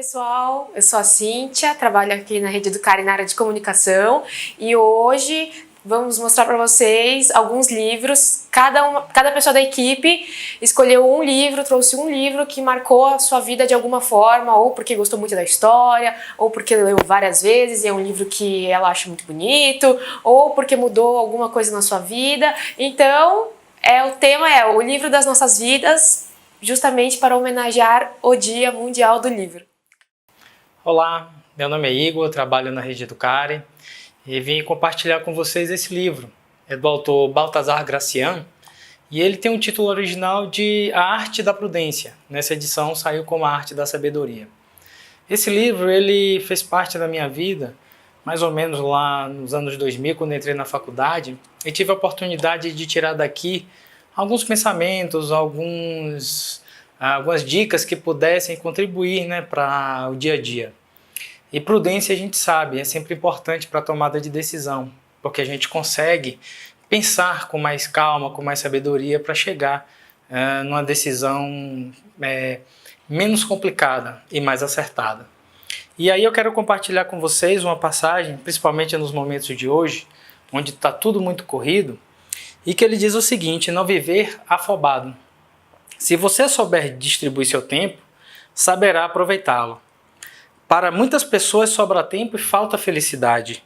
pessoal, eu sou a Cíntia, trabalho aqui na Rede Educare na área de comunicação e hoje vamos mostrar para vocês alguns livros. Cada pessoa da equipe escolheu um livro, trouxe um livro que marcou a sua vida de alguma forma, ou porque gostou muito da história, ou porque leu várias vezes e é um livro que ela acha muito bonito, ou porque mudou alguma coisa na sua vida. Então, o tema é o livro das nossas vidas, justamente para homenagear o Dia Mundial do Livro. Olá, meu nome é Igor, eu trabalho na Rede Educare e vim compartilhar com vocês esse livro. É do autor Baltasar Gracian e ele tem um título original de A Arte da Prudência. Nessa edição saiu como A Arte da Sabedoria. Esse livro ele fez parte da minha vida mais ou menos lá nos anos 2000, quando entrei na faculdade, e tive a oportunidade de tirar daqui alguns pensamentos, algumas dicas que pudessem contribuir, para o dia a dia. E prudência, a gente sabe, é sempre importante para a tomada de decisão, porque a gente consegue pensar com mais calma, com mais sabedoria para chegar numa decisão menos complicada e mais acertada. E aí eu quero compartilhar com vocês uma passagem, principalmente nos momentos de hoje, onde está tudo muito corrido, e que ele diz o seguinte: não viver afobado. Se você souber distribuir seu tempo, saberá aproveitá-lo. Para muitas pessoas sobra tempo e falta felicidade,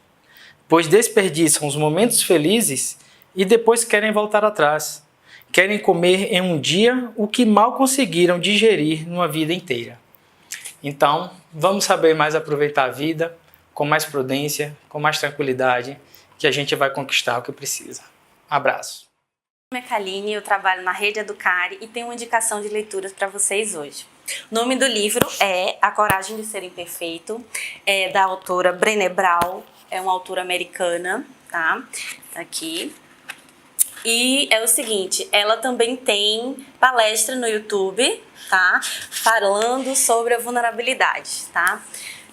pois desperdiçam os momentos felizes e depois querem voltar atrás. Querem comer em um dia o que mal conseguiram digerir numa vida inteira. Então, vamos saber mais aproveitar a vida, com mais prudência, com mais tranquilidade, que a gente vai conquistar o que precisa. Abraço. Meu nome é Kaline, eu trabalho na Rede Educare e tenho uma indicação de leituras para vocês hoje. O nome do livro é A Coragem de Ser Imperfeito, é da autora Brené Brown, é uma autora americana, tá? Aqui. E é o seguinte, ela também tem palestra no YouTube, tá? Falando sobre a vulnerabilidade, tá?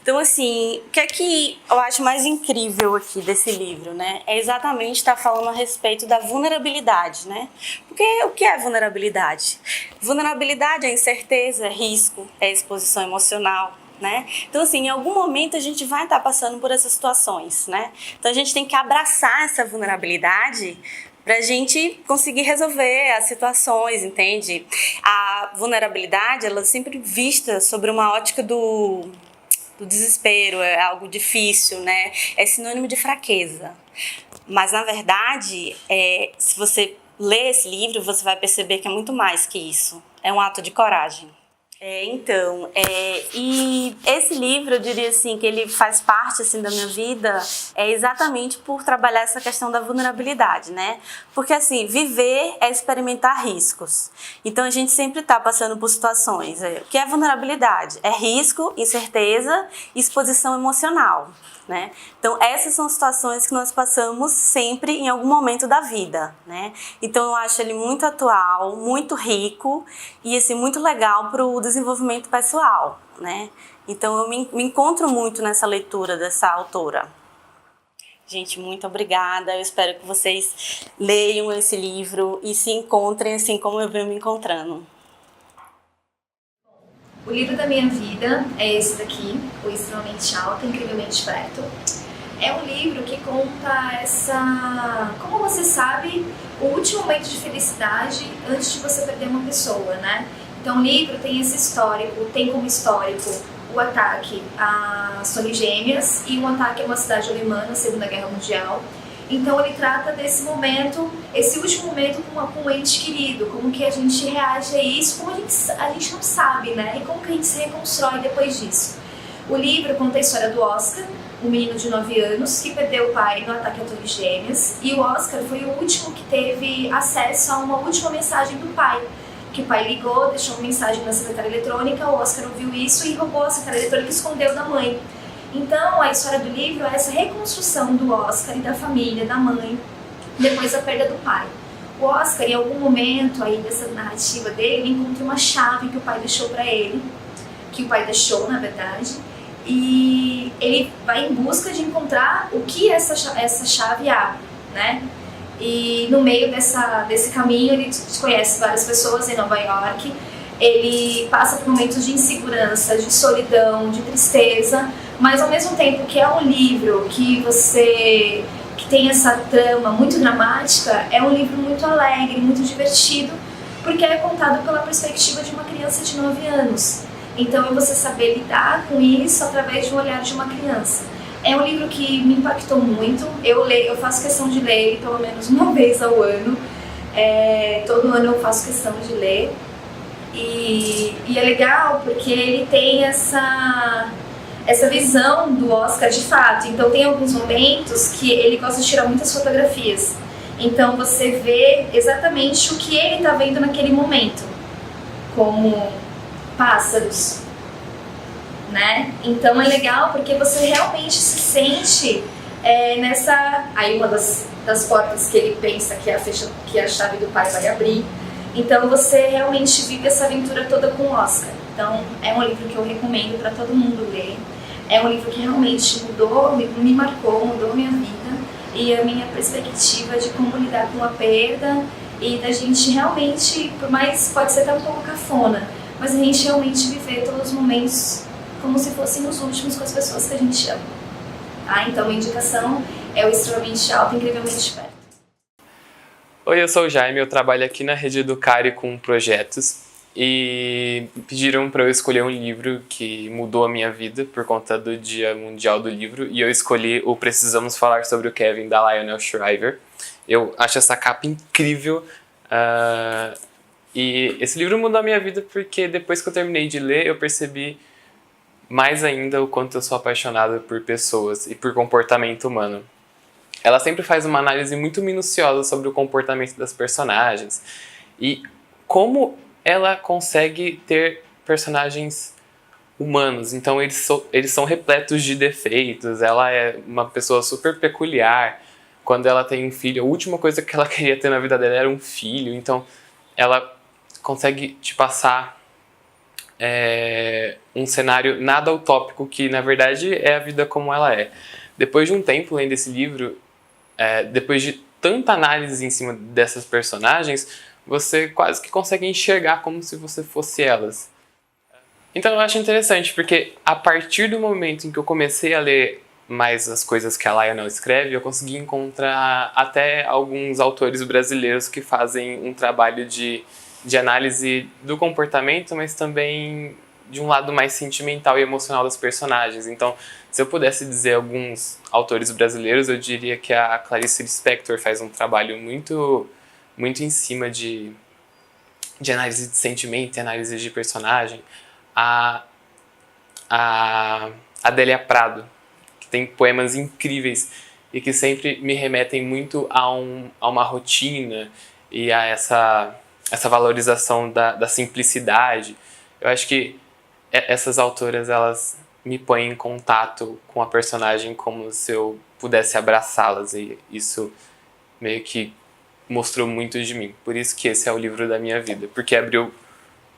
Então, assim, o que é que eu acho mais incrível aqui desse livro, né? É exatamente estar falando a respeito da vulnerabilidade, né? Porque o que é vulnerabilidade? Vulnerabilidade é incerteza, é risco, é exposição emocional, né? Então, assim, em algum momento a gente vai estar passando por essas situações, né? Então, a gente tem que abraçar essa vulnerabilidade para a gente conseguir resolver as situações, entende? A vulnerabilidade, ela é sempre vista sobre uma ótica do desespero, é algo difícil, né? É sinônimo de fraqueza. Mas, na verdade, se você ler esse livro, você vai perceber que é muito mais que isso. É um ato de coragem. E esse livro, eu diria assim, que ele faz parte assim, da minha vida exatamente por trabalhar essa questão da vulnerabilidade, né? Porque assim, viver é experimentar riscos. Então a gente sempre está passando por situações. O que é vulnerabilidade? É risco, incerteza e exposição emocional, né? Então essas são situações que nós passamos sempre em algum momento da vida, né? Então eu acho ele muito atual, muito rico e assim, muito legal para o desenvolvimento pessoal, né? Então eu me encontro muito nessa leitura dessa autora. Gente, muito obrigada. Eu espero que vocês leiam esse livro e se encontrem assim como eu venho me encontrando. O livro da minha vida é esse daqui, O Extremamente Alto, Incrivelmente Perto. É um livro que conta como você sabe, o último momento de felicidade antes de você perder uma pessoa, né? Então o livro tem esse histórico, tem como histórico o ataque às Torres Gêmeas e o ataque a uma cidade alemã na Segunda Guerra Mundial. Então ele trata desse momento, esse último momento com um ente querido, como que a gente reage a isso, como a gente não sabe, né? E como que a gente se reconstrói depois disso. O livro conta a história do Oscar, um menino de 9 anos que perdeu o pai no ataque a Torres Gêmeas, e o Oscar foi o último que teve acesso a uma última mensagem do pai, que o pai ligou, deixou uma mensagem na secretária eletrônica, o Oscar ouviu isso e roubou a secretária eletrônica e escondeu da mãe. Então, a história do livro é essa reconstrução do Oscar e da família, da mãe, depois da perda do pai. O Oscar, em algum momento aí dessa narrativa dele, ele encontra uma chave que o pai deixou para ele, que o pai deixou, na verdade, e ele vai em busca de encontrar o que essa chave abre, né? E no meio desse caminho ele conhece várias pessoas em Nova York ele passa por momentos de insegurança, de solidão, de tristeza, mas ao mesmo tempo que é um livro que tem essa trama muito dramática, é um livro muito alegre, muito divertido, porque é contado pela perspectiva de uma criança de 9 anos. Então é você saber lidar com isso através de um olhar de uma criança. É um livro que me impactou muito. Eu faço questão de ler ele pelo menos uma vez ao ano. Todo ano eu faço questão de ler. E é legal porque ele tem essa visão do Oscar de fato. Então tem alguns momentos que ele gosta de tirar muitas fotografias. Então você vê exatamente o que ele está vendo naquele momento, como pássaros, né? Então é legal porque você realmente se sente nessa... Aí uma das portas que ele pensa que a chave do pai vai abrir. Então você realmente vive essa aventura toda com o Oscar. Então é um livro que eu recomendo para todo mundo ler. É um livro que realmente me marcou, mudou minha vida e a minha perspectiva de como lidar com a perda e da gente realmente, por mais pode ser até um pouco cafona, mas a gente realmente viver todos os momentos como se fossem os últimos com as pessoas que a gente ama. Então a indicação é o Extremamente Alto, Incrivelmente Perto. Oi, eu sou o Jaime, eu trabalho aqui na Rede Educare com projetos e pediram para eu escolher um livro que mudou a minha vida por conta do Dia Mundial do Livro e eu escolhi o Precisamos Falar sobre o Kevin, da Lionel Shriver. Eu acho essa capa incrível e esse livro mudou a minha vida porque depois que eu terminei de ler eu percebi mais ainda o quanto eu sou apaixonado por pessoas e por comportamento humano. Ela sempre faz uma análise muito minuciosa sobre o comportamento das personagens e como ela consegue ter personagens humanos. Então eles são repletos de defeitos, ela é uma pessoa super peculiar. Quando ela tem um filho, a última coisa que ela queria ter na vida dela era um filho. Então ela consegue te passar um cenário nada utópico que na verdade é a vida como ela é. Depois de um tempo lendo esse livro, depois de tanta análise em cima dessas personagens, você quase que consegue enxergar como se você fosse elas. Então eu acho interessante, porque a partir do momento em que eu comecei a ler mais as coisas que a Lionel escreve, eu consegui encontrar até alguns autores brasileiros que fazem um trabalho de análise do comportamento, mas também de um lado mais sentimental e emocional das personagens. Então, se eu pudesse dizer alguns autores brasileiros, eu diria que a Clarice Lispector faz um trabalho muito em cima de análise de sentimento e análise de personagem. A Adélia Prado, que tem poemas incríveis e que sempre me remetem muito a uma rotina e a essa valorização da simplicidade. Eu acho que essas autoras, elas me põem em contato com a personagem como se eu pudesse abraçá-las, e isso meio que mostrou muito de mim. Por isso que esse é o livro da minha vida, porque abriu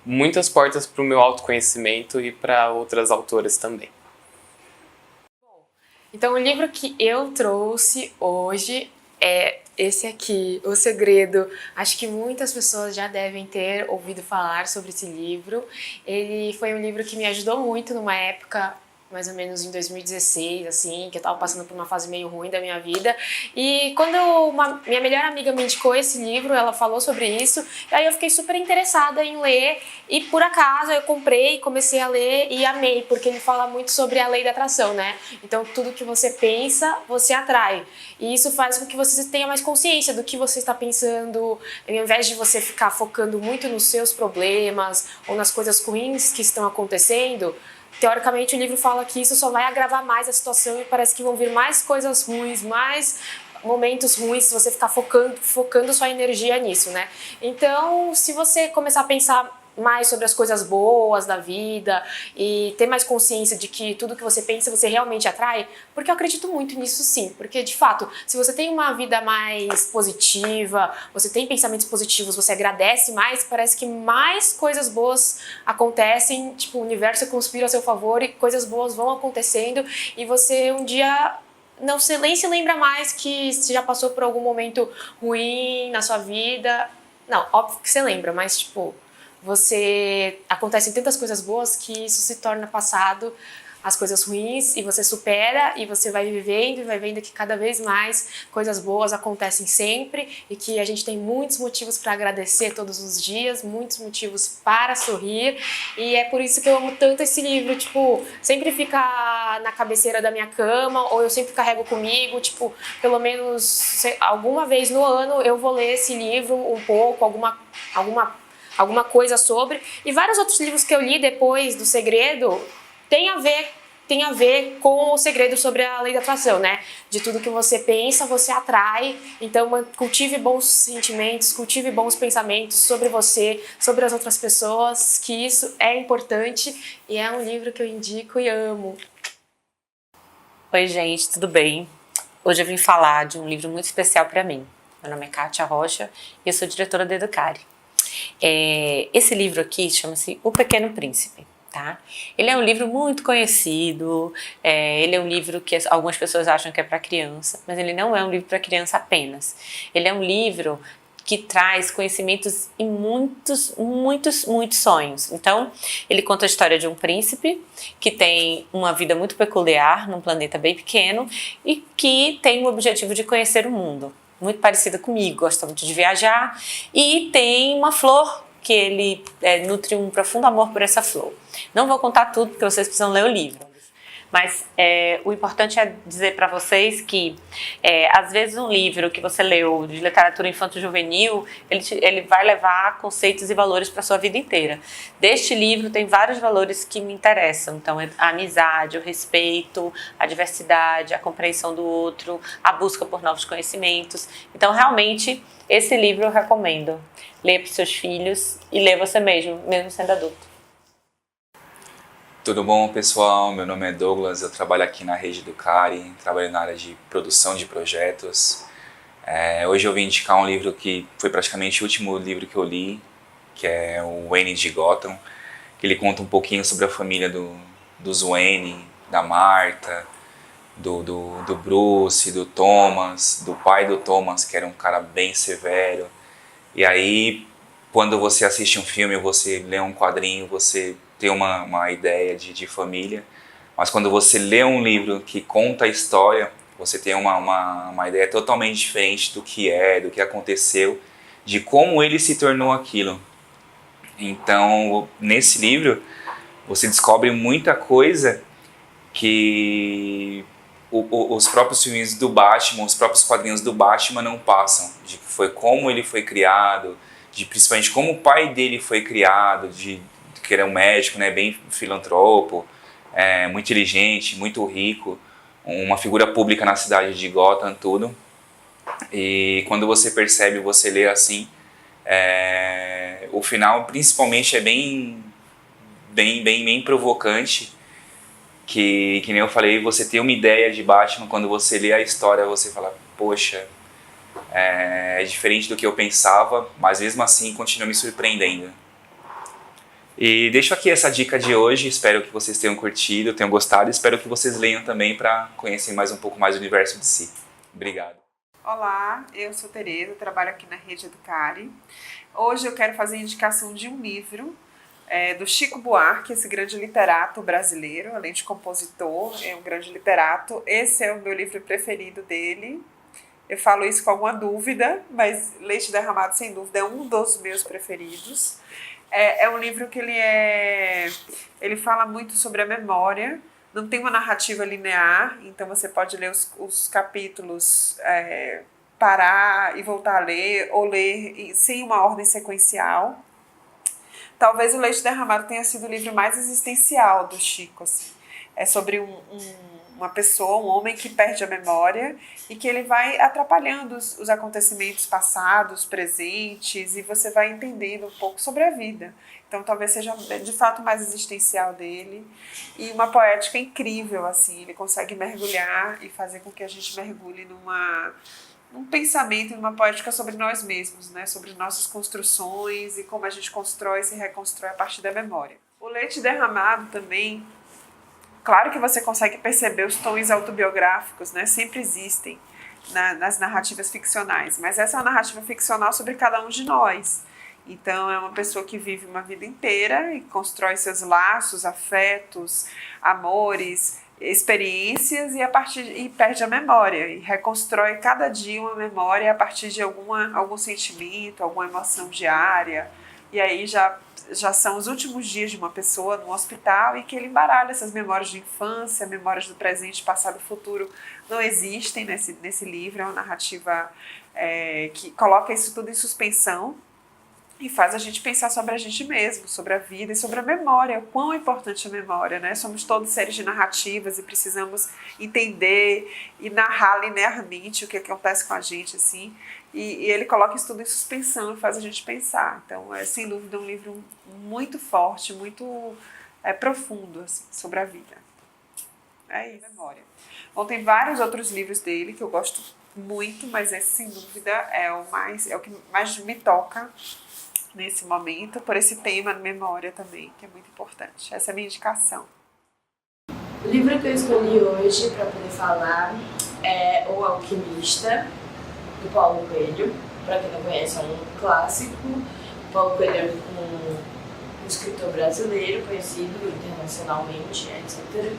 muitas portas para o meu autoconhecimento e para outras autoras também. Então o livro que eu trouxe hoje é esse aqui, O Segredo. Acho que muitas pessoas já devem ter ouvido falar sobre esse livro. Ele foi um livro que me ajudou muito numa época, mais ou menos em 2016, assim, que eu tava passando por uma fase meio ruim da minha vida. E quando minha melhor amiga me indicou esse livro, ela falou sobre isso, e aí eu fiquei super interessada em ler, e por acaso eu comprei, comecei a ler e amei, porque ele fala muito sobre a lei da atração, né? Então tudo que você pensa, você atrai. E isso faz com que você tenha mais consciência do que você está pensando, ao invés de você ficar focando muito nos seus problemas ou nas coisas ruins que estão acontecendo. Teoricamente, o livro fala que isso só vai agravar mais a situação e parece que vão vir mais coisas ruins, mais momentos ruins se você ficar focando sua energia nisso, né? Então, se você começar a pensar mais sobre as coisas boas da vida e ter mais consciência de que tudo que você pensa você realmente atrai, porque eu acredito muito nisso sim, porque de fato, se você tem uma vida mais positiva, você tem pensamentos positivos, você agradece mais, parece que mais coisas boas acontecem, tipo, o universo conspira a seu favor e coisas boas vão acontecendo e você um dia nem se lembra mais que você já passou por algum momento ruim na sua vida. Não, óbvio que você lembra, mas tipo, acontecem tantas coisas boas que isso se torna passado, as coisas ruins, e você supera e você vai vivendo e vai vendo que cada vez mais coisas boas acontecem sempre e que a gente tem muitos motivos para agradecer todos os dias, muitos motivos para sorrir, e é por isso que eu amo tanto esse livro, tipo, sempre fica na cabeceira da minha cama, ou eu sempre carrego comigo, tipo, pelo menos alguma vez no ano eu vou ler esse livro um pouco, alguma coisa sobre, e vários outros livros que eu li depois do Segredo tem a ver com o segredo sobre a lei da atração, né? De tudo que você pensa, você atrai. Então, cultive bons sentimentos, cultive bons pensamentos sobre você, sobre as outras pessoas, que isso é importante e é um livro que eu indico e amo. Oi, gente, tudo bem? Hoje eu vim falar de um livro muito especial para mim. Meu nome é Kátia Rocha e eu sou diretora da Educare. Esse livro aqui chama-se O Pequeno Príncipe. Tá? Ele é um livro muito conhecido, ele é um livro que algumas pessoas acham que é para criança, mas ele não é um livro para criança apenas. Ele é um livro que traz conhecimentos e muitos sonhos. Então, ele conta a história de um príncipe que tem uma vida muito peculiar num planeta bem pequeno e que tem o objetivo de conhecer o mundo. Muito parecida comigo, gosta muito de viajar e tem uma flor que ele nutre um profundo amor por essa flor. Não vou contar tudo, porque vocês precisam ler o livro. Mas o importante é dizer para vocês que, às vezes, um livro que você leu de literatura infanto-juvenil, ele vai levar conceitos e valores para a sua vida inteira. Deste livro tem vários valores que me interessam. Então, a amizade, o respeito, a diversidade, a compreensão do outro, a busca por novos conhecimentos. Então, realmente, esse livro eu recomendo. Lê para os seus filhos e lê você mesmo sendo adulto. Tudo bom, pessoal? Meu nome é Douglas, eu trabalho aqui na Rede Educare, trabalho na área de produção de projetos. Hoje eu vim indicar um livro que foi praticamente o último livro que eu li, que é o Wayne de Gotham, que ele conta um pouquinho sobre a família dos Wayne, da Martha, do Bruce, do Thomas, do pai do Thomas, que era um cara bem severo. E aí, quando você assiste um filme, você lê um quadrinho, você tem uma ideia de família, mas quando você lê um livro que conta a história, você tem uma ideia totalmente diferente do que aconteceu, de como ele se tornou aquilo. Então, nesse livro, você descobre muita coisa que os próprios filmes do Batman, os próprios quadrinhos do Batman não passam, de foi como ele foi criado, de principalmente como o pai dele foi criado, que era um médico, né, bem filantropo, muito inteligente, muito rico, uma figura pública na cidade de Gotham, tudo. E quando você percebe, você lê assim, o final principalmente é bem provocante, que nem eu falei, você tem uma ideia de Batman, quando você lê a história você fala, poxa, é diferente do que eu pensava, mas mesmo assim continua me surpreendendo. E deixo aqui essa dica de hoje, espero que vocês tenham curtido, tenham gostado, espero que vocês leiam também para conhecer um pouco mais do universo de si. Obrigado. Olá, eu sou Tereza, trabalho aqui na Rede Educare. Hoje eu quero fazer a indicação de um livro do Chico Buarque, esse grande literato brasileiro, além de compositor, é um grande literato. Esse é o meu livro preferido dele. Eu falo isso com alguma dúvida, mas Leite Derramado, sem dúvida, é um dos meus preferidos. É um livro que ele fala muito sobre a memória, não tem uma narrativa linear, então você pode ler os capítulos, parar e voltar a ler, ou ler sem uma ordem sequencial. Talvez o Leite Derramado tenha sido o livro mais existencial do Chico, assim. É sobre uma pessoa, um homem que perde a memória e que ele vai atrapalhando os acontecimentos passados, presentes, e você vai entendendo um pouco sobre a vida. Então talvez seja de fato mais existencial dele, e uma poética incrível, assim, ele consegue mergulhar e fazer com que a gente mergulhe num pensamento, numa poética sobre nós mesmos, né? Sobre nossas construções e como a gente constrói e se reconstrói a partir da memória. O Leite Derramado também, claro que você consegue perceber os tons autobiográficos, né? Sempre existem nas narrativas ficcionais, mas essa é uma narrativa ficcional sobre cada um de nós. Então, é uma pessoa que vive uma vida inteira e constrói seus laços, afetos, amores, experiências e perde a memória e reconstrói cada dia uma memória a partir de algum sentimento, alguma emoção diária. E aí já são os últimos dias de uma pessoa no hospital e que ele embaralha essas memórias de infância, memórias do presente, passado e futuro não existem nesse livro. É uma narrativa que coloca isso tudo em suspensão e faz a gente pensar sobre a gente mesmo, sobre a vida e sobre a memória, o quão importante é a memória, né? Somos todos seres de narrativas e precisamos entender e narrar linearmente o que acontece com a gente, assim. E ele coloca isso tudo em suspensão e faz a gente pensar. Então, é sem dúvida um livro muito forte, muito profundo, assim, sobre a vida. É isso, memória. Bom, tem vários outros livros dele que eu gosto muito, mas esse, sem dúvida, é o que mais me toca nesse momento, por esse tema de memória também, que é muito importante. Essa é a minha indicação. O livro que eu escolhi hoje para poder falar é O Alquimista, do Paulo Coelho. Para quem não conhece, é um clássico. O Paulo Coelho é um escritor brasileiro, conhecido internacionalmente, etc.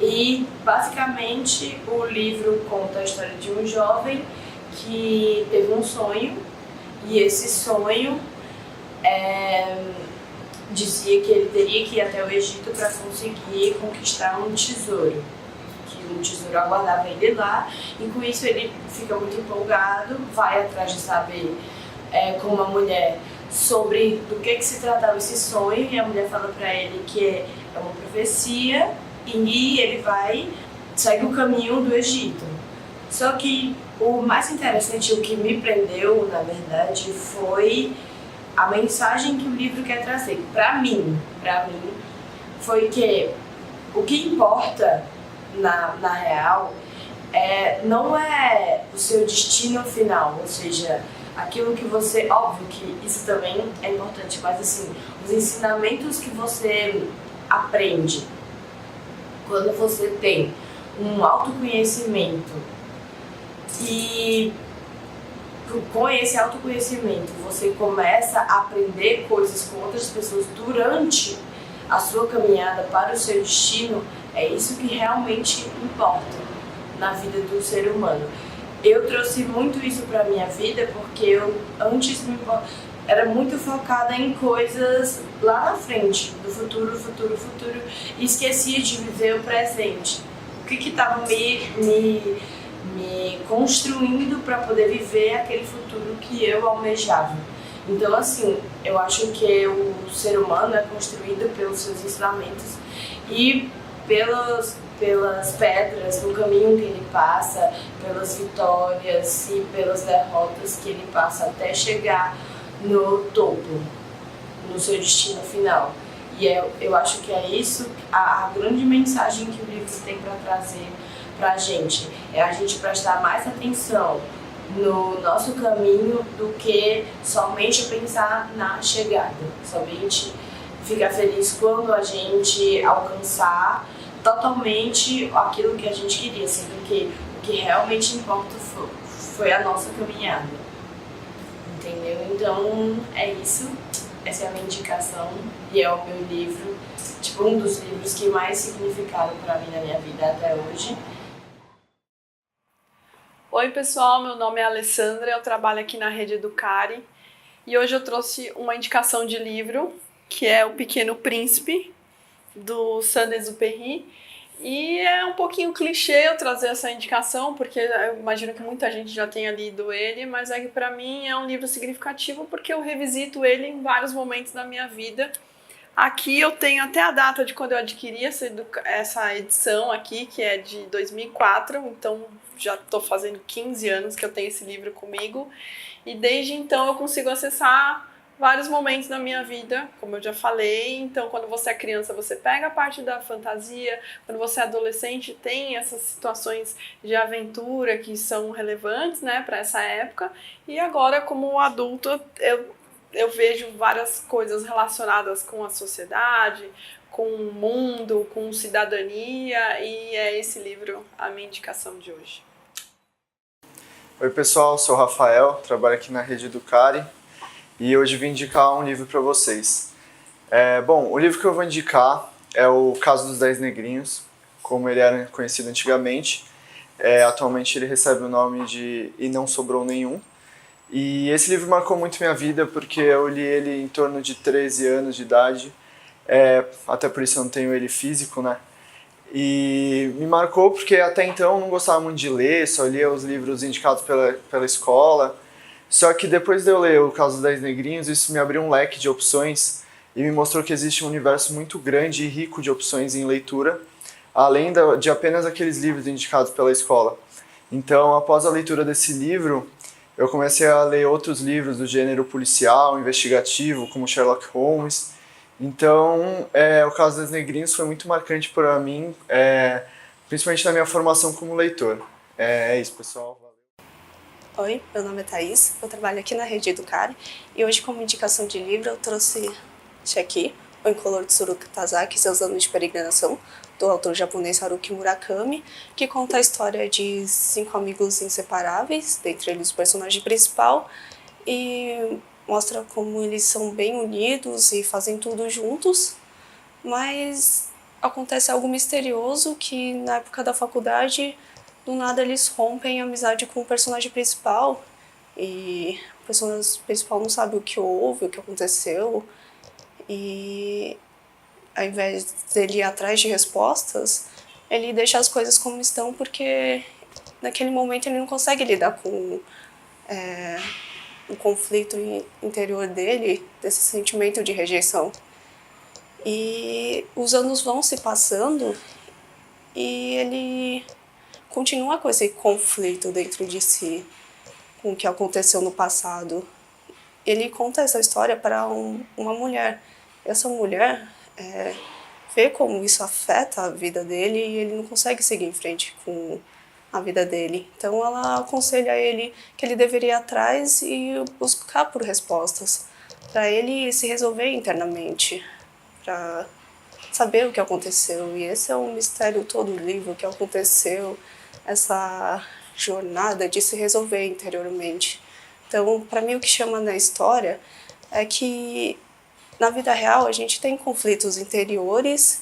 E, basicamente, o livro conta a história de um jovem que teve um sonho, e esse sonho dizia que ele teria que ir até o Egito para conseguir conquistar um tesouro, que um tesouro aguardava ele lá, e com isso ele fica muito empolgado, vai atrás de saber com uma mulher sobre do que se tratava esse sonho, e a mulher fala para ele que é uma profecia, e ele segue o caminho do Egito. Só que o mais interessante, o que me prendeu, na verdade, foi a mensagem que o livro quer trazer. Para mim, foi que o que importa na real não é o seu destino final, ou seja, aquilo que você... Óbvio que isso também é importante, mas assim, os ensinamentos que você aprende quando você tem um autoconhecimento e com esse autoconhecimento você começa a aprender coisas com outras pessoas durante a sua caminhada para o seu destino, é isso que realmente importa na vida do ser humano. Eu trouxe muito isso para a minha vida porque eu antes era muito focada em coisas lá na frente, do futuro, e esquecia de viver o presente. O que estava me construindo para poder viver aquele futuro que eu almejava. Então, assim, eu acho que o ser humano é construído pelos seus ensinamentos e pelas pedras no caminho que ele passa, pelas vitórias e pelas derrotas que ele passa até chegar no topo, no seu destino final. E eu acho que é isso, a grande mensagem que o livro tem para trazer pra gente, é a gente prestar mais atenção no nosso caminho do que somente pensar na chegada, somente ficar feliz quando a gente alcançar totalmente aquilo que a gente queria, sendo que o que realmente importa foi a nossa caminhada, entendeu? Então é isso, essa é a minha indicação e é o meu livro, tipo um dos livros que mais significaram pra mim na minha vida até hoje. Oi pessoal, meu nome é Alessandra, eu trabalho aqui na Rede Educare e hoje eu trouxe uma indicação de livro que é O Pequeno Príncipe, do Saint-Exupéry, e é um pouquinho clichê eu trazer essa indicação porque eu imagino que muita gente já tenha lido ele, mas é que para mim é um livro significativo porque eu revisito ele em vários momentos da minha vida. Aqui eu tenho até a data de quando eu adquiri essa edição aqui, que é de 2004, então já estou fazendo 15 anos que eu tenho esse livro comigo, e desde então eu consigo acessar vários momentos da minha vida, como eu já falei. Então quando você é criança você pega a parte da fantasia, quando você é adolescente tem essas situações de aventura que são relevantes, né, para essa época, e agora como adulto eu vejo várias coisas relacionadas com a sociedade, com o mundo, com cidadania, e é esse livro a minha indicação de hoje. Oi pessoal, sou o Rafael, trabalho aqui na Rede Educare e hoje vim indicar um livro para vocês. Bom, o livro que eu vou indicar é o Caso dos 10 Negrinhos, como ele era conhecido antigamente. Atualmente ele recebe o nome de E Não Sobrou Nenhum. E esse livro marcou muito minha vida porque eu li ele em torno de 13 anos de idade, até por isso eu não tenho ele físico, né? E me marcou porque até então eu não gostava muito de ler, só lia os livros indicados pela escola. Só que depois de eu ler O Caso dos 10 Negrinhos, isso me abriu um leque de opções e me mostrou que existe um universo muito grande e rico de opções em leitura, além de apenas aqueles livros indicados pela escola. Então, após a leitura desse livro, eu comecei a ler outros livros do gênero policial, investigativo, como Sherlock Holmes. Então, O Caso dos Negrinhos foi muito marcante para mim, principalmente na minha formação como leitor. É isso, pessoal. Valeu. Oi, meu nome é Thaís, eu trabalho aqui na Rede Educare e hoje, como indicação de livro, eu trouxe este aqui, O Incolor Tsuru Tazaki, Seus Anos de Peregrinação, do autor japonês Haruki Murakami, que conta a história de 5 amigos inseparáveis, dentre eles o personagem principal, e mostra como eles são bem unidos e fazem tudo juntos, mas acontece algo misterioso que na época da faculdade, do nada eles rompem a amizade com o personagem principal e o personagem principal não sabe o que houve, o que aconteceu, e ao invés dele ir atrás de respostas, ele deixa as coisas como estão porque naquele momento ele não consegue lidar com o conflito interior dele, desse sentimento de rejeição. E os anos vão se passando e ele continua com esse conflito dentro de si, com o que aconteceu no passado. Ele conta essa história para uma mulher. Essa mulher vê como isso afeta a vida dele e ele não consegue seguir em frente com a vida dele. Então ela aconselha ele que ele deveria ir atrás e buscar por respostas, para ele se resolver internamente, para saber o que aconteceu. E esse é o mistério todo do livro, o que aconteceu, essa jornada de se resolver interiormente. Então, para mim, o que chama na história é que na vida real a gente tem conflitos interiores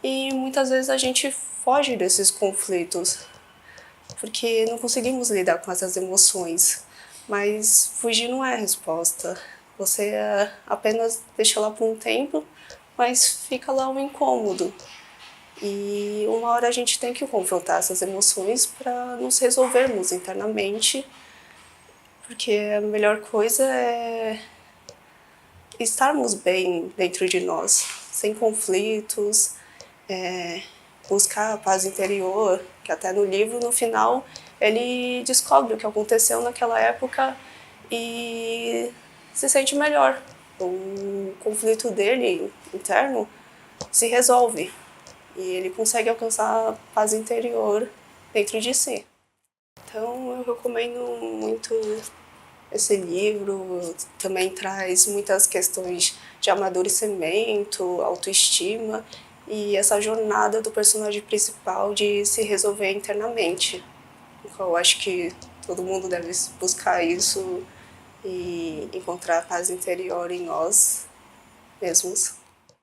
e muitas vezes a gente foge desses conflitos porque não conseguimos lidar com essas emoções. Mas fugir não é a resposta. Você apenas deixa lá por um tempo, mas fica lá um incômodo. E uma hora a gente tem que confrontar essas emoções para nos resolvermos internamente, porque a melhor coisa é estarmos bem dentro de nós, sem conflitos, buscar a paz interior, que até no livro, no final, ele descobre o que aconteceu naquela época e se sente melhor. O conflito dele interno se resolve e ele consegue alcançar a paz interior dentro de si. Então eu recomendo muito esse livro. Também traz muitas questões de amadurecimento, autoestima e essa jornada do personagem principal de se resolver internamente. Então, eu acho que todo mundo deve buscar isso e encontrar a paz interior em nós mesmos.